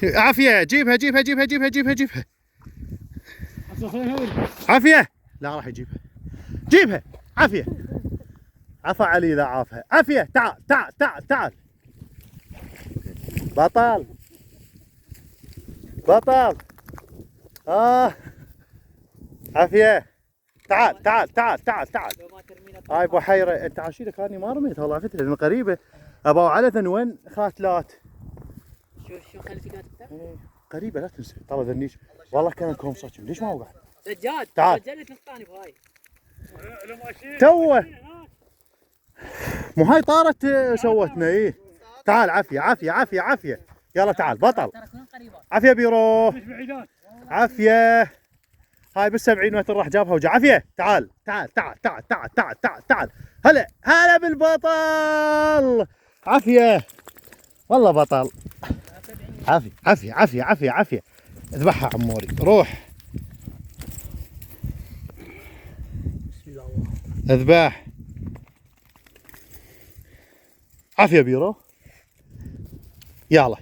عافية. جيبها جيبها جيبها جيبها جيبها جيبها. عافية. لا راح يجيبها. جيبها. عافية. عفا علي لا عافها. عافية. تعال تعال تعال تعال. بطل بطل. عافية. تعال تعال تعال تعال تعال. هاي بحيرة. انت عاشيرك اني ما رميت والله عرفت لان قريبة. ابو علثن وين خاتلات؟ شو خليتي قاعد قريبة لا تنسى ترى ذنيش والله كان كومصة ليش ما وقع؟ سجاد تعال. سجلت نقطاني بهاي. توه مو هاي طارت سوتنا ايه. تعال عافية عافية عافية عافية. يلا تعال بطل. عافية بيرو. عافية. هاي بال70 متر راح جابها وجا. عافية. تعال تعال تعال تعال تعال تعال تعال تعال. هلا هلا بالبطل. عافية والله بطل. عافية عافية عافية عافية عافية. اذبحها عموري روح. بسم الله الله. اذبح. عافية بيرو. يلا